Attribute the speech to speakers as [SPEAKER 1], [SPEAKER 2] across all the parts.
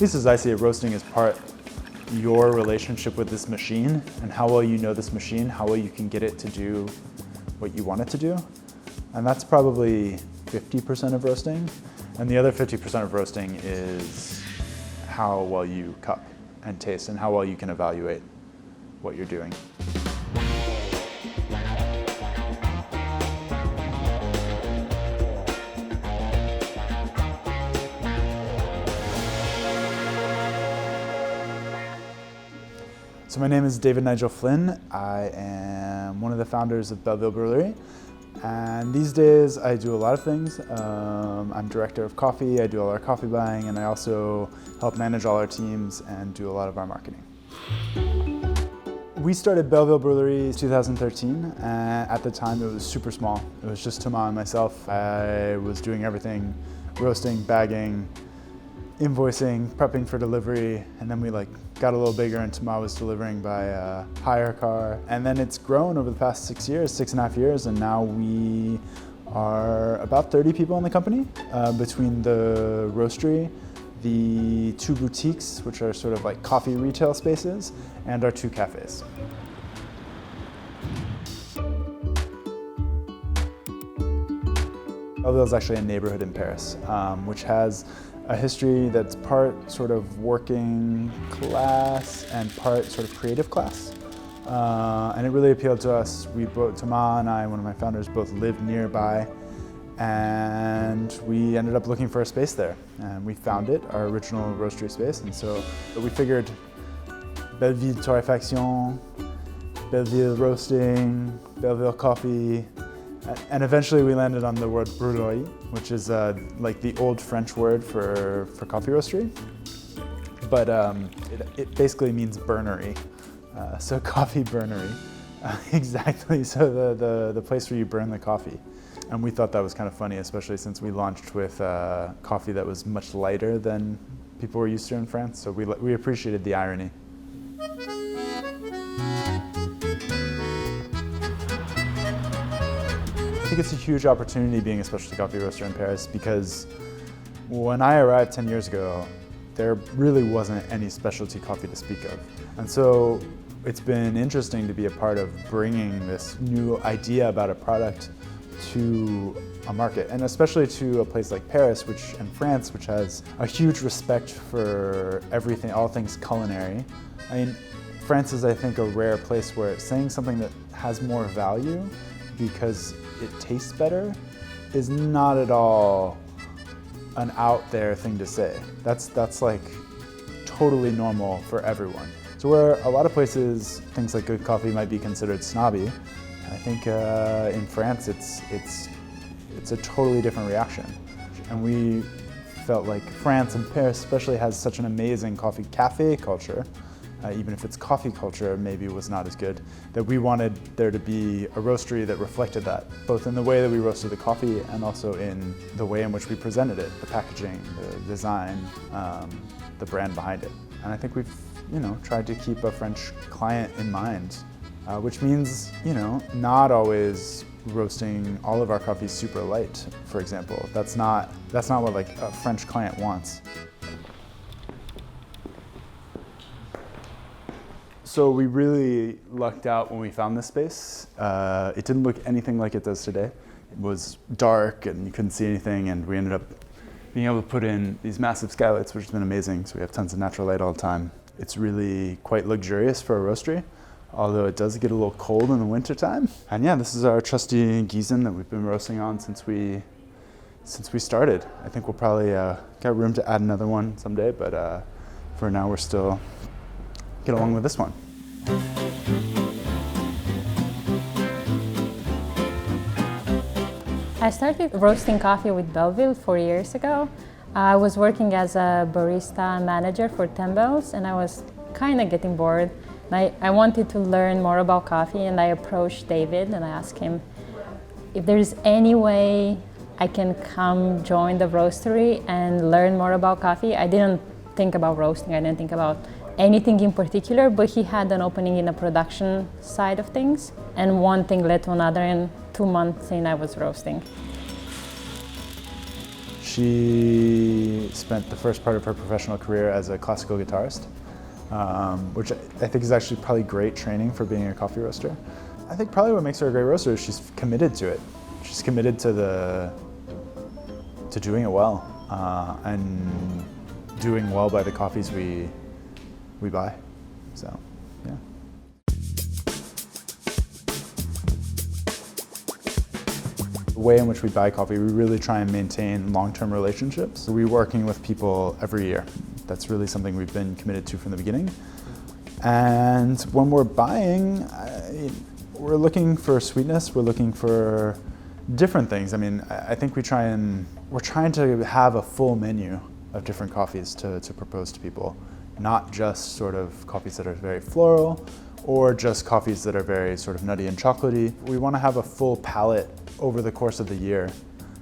[SPEAKER 1] least as I see it, roasting is part your relationship with this machine and how well you know this machine, how well you can get it to do what you want it to do. And that's probably 50% of roasting. And the other 50% of roasting is how well you cup and taste and how well you can evaluate what you're doing. So my name is David Nigel Flynn. I am one of the founders of Belleville Brûlerie. And these days I do a lot of things. I'm director of coffee, I do all our coffee buying, and I also help manage all our teams and do a lot of our marketing. We started Belleville Brûlerie in 2013, and at the time it was super small. It was just Thomas and myself. I was doing everything, roasting, bagging, invoicing, prepping for delivery, and then we got a little bigger and Thomas was delivering by hire car. And then it's grown over the past 6.5 years, and now we are about 30 people in the company between the roastery, the 2 boutiques, which are sort of like coffee retail spaces, and our 2 cafes. Belleville is actually a neighborhood in Paris, which has a history that's part sort of working class and part sort of creative class. And it really appealed to us. Thomas and I, one of my founders, both lived nearby, and we ended up looking for a space there. And we found it, our original roastery space, and so we figured Belleville Torréfaction, Belleville Roasting, Belleville Coffee, and eventually we landed on the word brûlerie, which is like the old French word for coffee roastery. But it basically means burnery, so coffee burnery. Exactly, so the place where you burn the coffee. And we thought that was kind of funny, especially since we launched with coffee that was much lighter than people were used to in France, so we appreciated the irony. I think it's a huge opportunity being a specialty coffee roaster in Paris, because when I arrived 10 years ago, there really wasn't any specialty coffee to speak of. And so it's been interesting to be a part of bringing this new idea about a product to a market, and especially to a place like Paris, and France, which has a huge respect for everything, all things culinary. I mean, France is, I think, a rare place where saying something that has more value because it tastes better is not at all an out there thing to say. That's like totally normal for everyone. So where a lot of places things like good coffee might be considered snobby, I think in France it's a totally different reaction. And we felt like France and Paris especially has such an amazing coffee cafe culture, even if its coffee culture maybe was not as good, that we wanted there to be a roastery that reflected that, both in the way that we roasted the coffee and also in the way in which we presented it, the packaging, the design, the brand behind it. And I think we've tried to keep a French client in mind, which means not always roasting all of our coffees super light, for example. That's not what like a French client wants. So we really lucked out when we found this space. It didn't look anything like it does today. It was dark and you couldn't see anything, and we ended up being able to put in these massive skylights, which has been amazing. So we have tons of natural light all the time. It's really quite luxurious for a roastery, although it does get a little cold in the wintertime. And yeah, this is our trusty Gießen that we've been roasting on since we started. I think we'll probably got room to add another one someday, but for now we're still get along with this one.
[SPEAKER 2] I started roasting coffee with Belleville 4 years ago. I was working as a barista manager for Temples, and I was kind of getting bored. I wanted to learn more about coffee, and I approached David and I asked him if there's any way I can come join the roastery and learn more about coffee. I didn't think about roasting, I didn't think about anything in particular, but he had an opening in the production side of things, and one thing led to another, and 2 months in I was roasting.
[SPEAKER 1] She spent the first part of her professional career as a classical guitarist, which I think is actually probably great training for being a coffee roaster. I think probably what makes her a great roaster is she's committed to it. She's committed to doing it well and doing well by the coffees we buy. So, yeah. The way in which we buy coffee, we really try and maintain long-term relationships. We're working with people every year. That's really something we've been committed to from the beginning. And when we're buying, we're looking for sweetness, we're looking for different things. I mean, I think we're trying to have a full menu of different coffees to propose to people, not just sort of coffees that are very floral or just coffees that are very sort of nutty and chocolatey. We want to have a full palette over the course of the year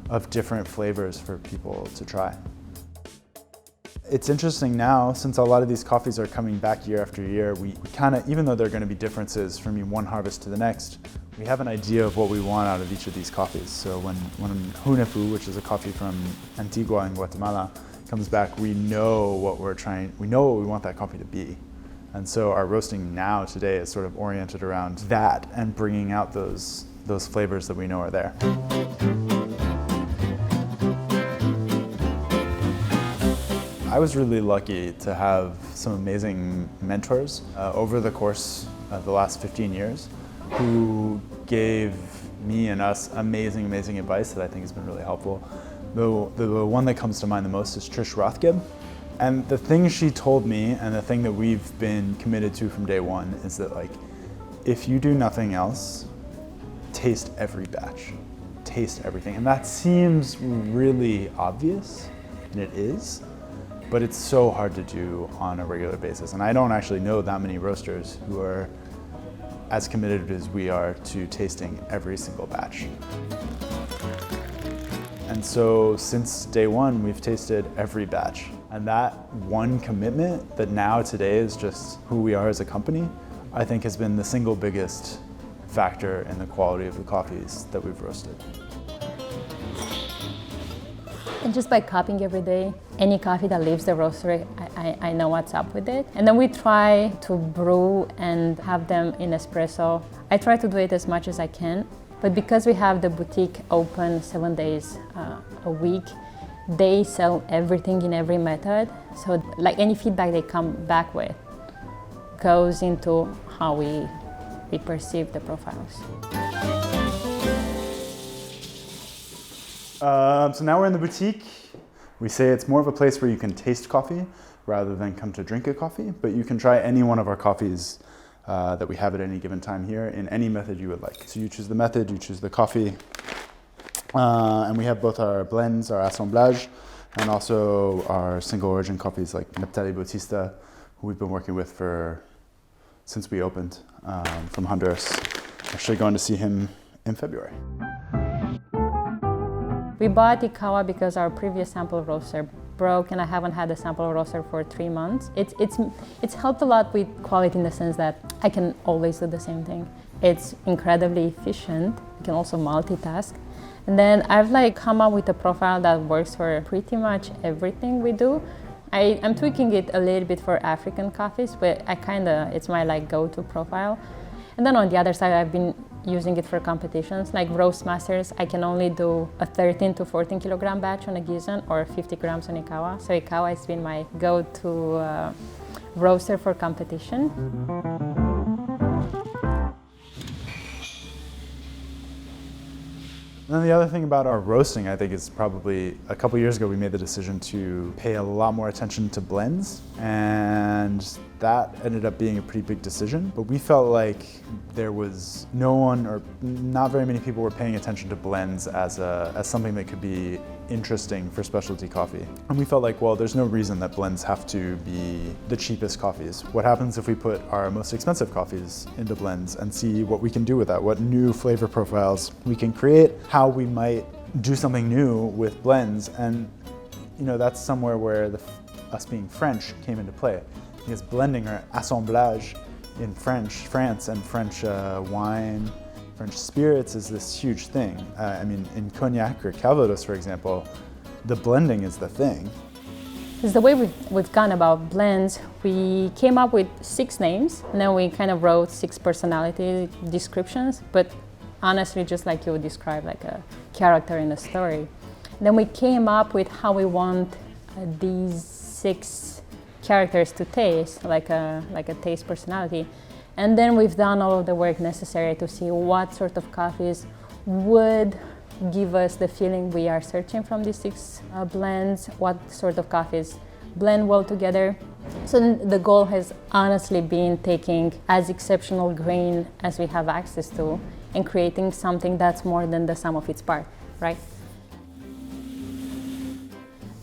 [SPEAKER 1] of different flavors for people to try. It's interesting now, since a lot of these coffees are coming back year after year, we kind of, even though there are going to be differences from one harvest to the next, we have an idea of what we want out of each of these coffees. So when Hunefu, which is a coffee from Antigua in Guatemala, comes back, we know what we want that coffee to be. And so our roasting now today is sort of oriented around that and bringing out those flavors that we know are there. I was really lucky to have some amazing mentors over the course of the last 15 years who gave me and us amazing advice that I think has been really helpful. The one that comes to mind the most is Trish Rothgeb. And the thing she told me, and the thing that we've been committed to from day one, is that, like, if you do nothing else, taste every batch, taste everything. And that seems really obvious, and it is, but it's so hard to do on a regular basis. And I don't actually know that many roasters who are as committed as we are to tasting every single batch. And so since day one, we've tasted every batch. And that one commitment that now today is just who we are as a company, I think has been the single biggest factor in the quality of the coffees that we've roasted.
[SPEAKER 2] And just by cupping every day, any coffee that leaves the roastery, I know what's up with it. And then we try to brew and have them in espresso. I try to do it as much as I can, but because we have the boutique open 7 days a week, they sell everything in every method. So like any feedback they come back with goes into how we perceive the profiles.
[SPEAKER 1] So now we're in the boutique. We say it's more of a place where you can taste coffee rather than come to drink a coffee, but you can try any one of our coffees that we have at any given time here in any method you would like. So you choose the method, you choose the coffee, and we have both our blends, our assemblage, and also our single origin coffees like Neptali Bautista, who we've been working with since we opened, from Honduras. Actually going to see him in February.
[SPEAKER 2] We bought Ikawa because our previous sample roaster broke and I haven't had a sample roaster for 3 months. It's helped a lot with quality in the sense that I can always do the same thing. It's incredibly efficient. You can also multitask. And then I've come up with a profile that works for pretty much everything we do. I'm tweaking it a little bit for African coffees, but it's my go-to profile. And then on the other side, I've been using it for competitions, like Roast Masters. I can only do a 13 to 14 kilogram batch on a Gizan or 50 grams on Ikawa. So Ikawa has been my go-to roaster for competition.
[SPEAKER 1] And then the other thing about our roasting, I think, is probably a couple years ago we made the decision to pay a lot more attention to blends, and that ended up being a pretty big decision. But we felt like there was no one, or not very many people were paying attention to blends as something that could be interesting for specialty coffee. And we felt like, well, there's no reason that blends have to be the cheapest coffees. What happens if we put our most expensive coffees into blends and see what we can do with that, what new flavor profiles we can create, how we might do something new with blends. And that's somewhere where us being French came into play, because blending or assemblage in France and French wine, French spirits is this huge thing. In Cognac or Calvados, for example, the blending is the thing.
[SPEAKER 2] Because the way we've gone about blends, we came up with 6 names, and then we kind of wrote 6 personality descriptions, but honestly, just like you would describe like a character in a story. Then we came up with how we want these 6 characters to taste, like a taste personality. And then we've done all of the work necessary to see what sort of coffees would give us the feeling we are searching from these 6 blends, what sort of coffees blend well together. So the goal has honestly been taking as exceptional grain as we have access to and creating something that's more than the sum of its parts, right?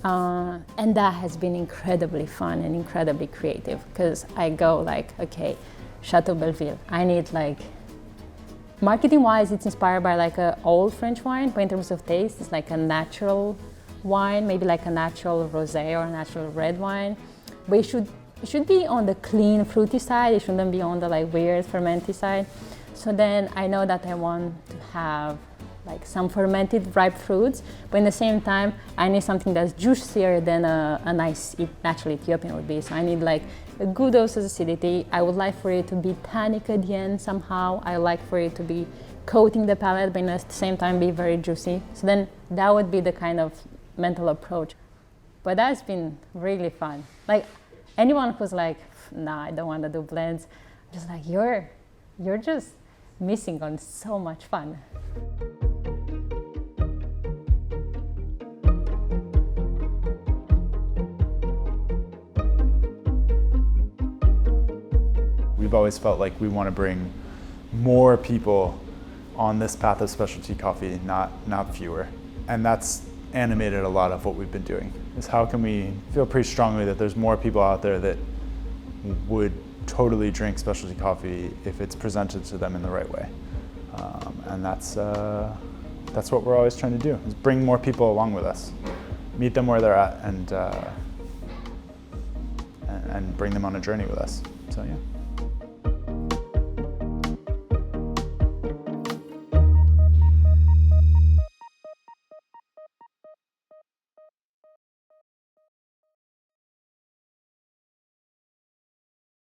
[SPEAKER 2] And that has been incredibly fun and incredibly creative, because I go like, okay, Chateau Belleville, I need like, marketing-wise, it's inspired by like an old French wine, but in terms of taste, it's like a natural wine, maybe like a natural rosé or a natural red wine. But it should be on the clean, fruity side. It shouldn't be on the like weird, fermenty side. So then I know that I want to have like some fermented ripe fruits, but in the same time, I need something that's juicier than a nice natural Ethiopian would be. So I need like a good dose of acidity. I would like for it to be tannic at the end somehow. I like for it to be coating the palate, but at the same time be very juicy. So then that would be the kind of mental approach. But that's been really fun. Like anyone who's like, nah, I don't want to do blends, I'm just like, you're just missing on so much fun.
[SPEAKER 1] We've always felt like we want to bring more people on this path of specialty coffee, not fewer. And that's animated a lot of what we've been doing, is how can we feel pretty strongly that there's more people out there that would totally drink specialty coffee if it's presented to them in the right way. And that's what we're always trying to do, is bring more people along with us, meet them where they're at, and bring them on a journey with us. So yeah.